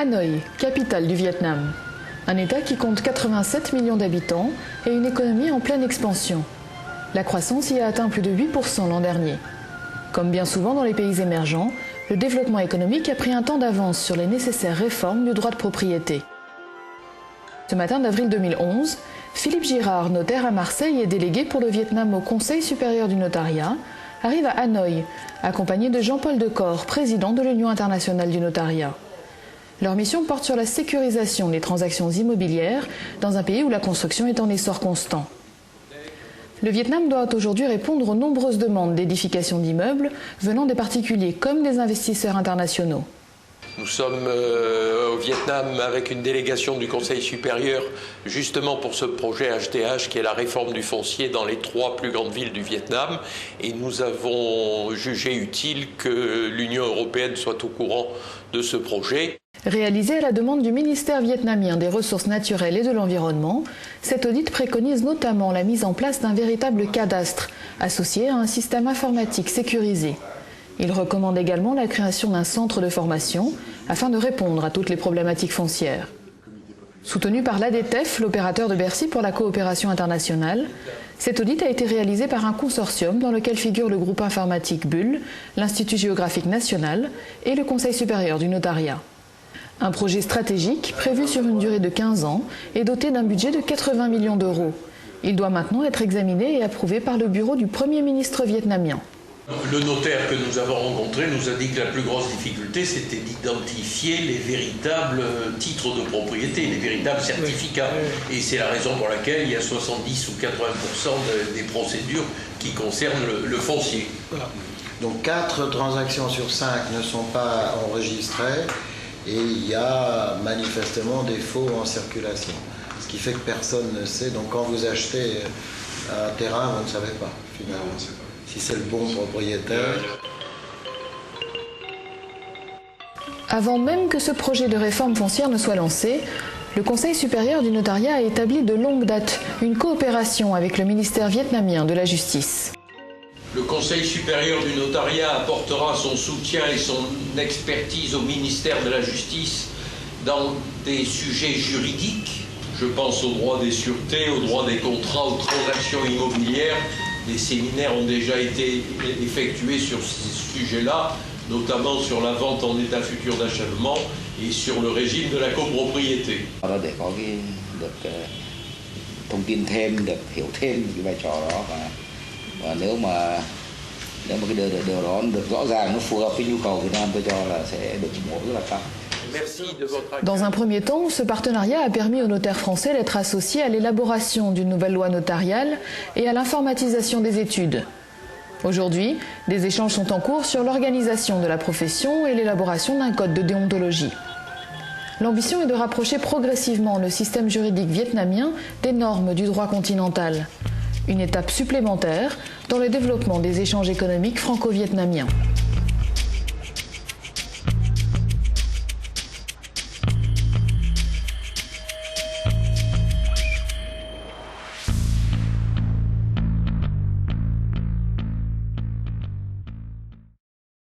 Hanoï, capitale du Vietnam. Un État qui compte 87 millions d'habitants et une économie en pleine expansion. La croissance y a atteint plus de 8% l'an dernier. Comme bien souvent dans les pays émergents, le développement économique a pris un temps d'avance sur les nécessaires réformes du droit de propriété. Ce matin d'avril 2011, Philippe Girard, notaire à Marseille et délégué pour le Vietnam au Conseil supérieur du notariat, arrive à Hanoï, accompagné de Jean-Paul Decor, président de l'Union internationale du notariat. Leur mission porte sur la sécurisation des transactions immobilières dans un pays où la construction est en essor constant. Le Vietnam doit aujourd'hui répondre aux nombreuses demandes d'édification d'immeubles venant des particuliers comme des investisseurs internationaux. Nous sommes au Vietnam avec une délégation du Conseil supérieur justement pour ce projet HDH qui est la réforme du foncier dans les 3 plus grandes villes du Vietnam, et nous avons jugé utile que l'Union européenne soit au courant de ce projet. Réalisé à la demande du ministère vietnamien des Ressources naturelles et de l'Environnement, cet audit préconise notamment la mise en place d'un véritable cadastre associé à un système informatique sécurisé. Il recommande également la création d'un centre de formation afin de répondre à toutes les problématiques foncières. Soutenu par l'ADTEF, l'opérateur de Bercy pour la coopération internationale, cet audit a été réalisé par un consortium dans lequel figurent le groupe informatique Bull, l'Institut géographique national et le Conseil supérieur du notariat. Un projet stratégique prévu sur une durée de 15 ans et doté d'un budget de 80 millions d'euros. Il doit maintenant être examiné et approuvé par le bureau du Premier ministre vietnamien. Le notaire que nous avons rencontré nous a dit que la plus grosse difficulté, c'était d'identifier les véritables titres de propriété, les véritables certificats. Et c'est la raison pour laquelle il y a 70 ou 80% des procédures qui concernent le foncier. Voilà. Donc 4 transactions sur 5 ne sont pas enregistrées et il y a manifestement des faux en circulation. Ce qui fait que personne ne sait. Donc quand vous achetez un terrain, vous ne savez pas finalement. Si c'est le bon propriétaire. Avant même que ce projet de réforme foncière ne soit lancé, le Conseil supérieur du notariat a établi de longue date une coopération avec le ministère vietnamien de la Justice. Le Conseil supérieur du notariat apportera son soutien et son expertise au ministère de la Justice dans des sujets juridiques. Je pense au droit des sûretés, au droit des contrats, aux transactions immobilières. Des séminaires ont déjà été effectués sur ces sujets-là, notamment sur la vente en état futur d'achèvement et sur le régime de la copropriété. Để có được thông tin thêm, được hiểu thêm cái vai trò đó, và nếu mà cái điều đó được rõ ràng, nó phù hợp với nhu cầu Việt Nam, tôi cho là sẽ được ủng hộ rất là cao. Dans un premier temps, ce partenariat a permis aux notaires français d'être associés à l'élaboration d'une nouvelle loi notariale et à l'informatisation des études. Aujourd'hui, des échanges sont en cours sur l'organisation de la profession et l'élaboration d'un code de déontologie. L'ambition est de rapprocher progressivement le système juridique vietnamien des normes du droit continental. Une étape supplémentaire dans le développement des échanges économiques franco-vietnamiens.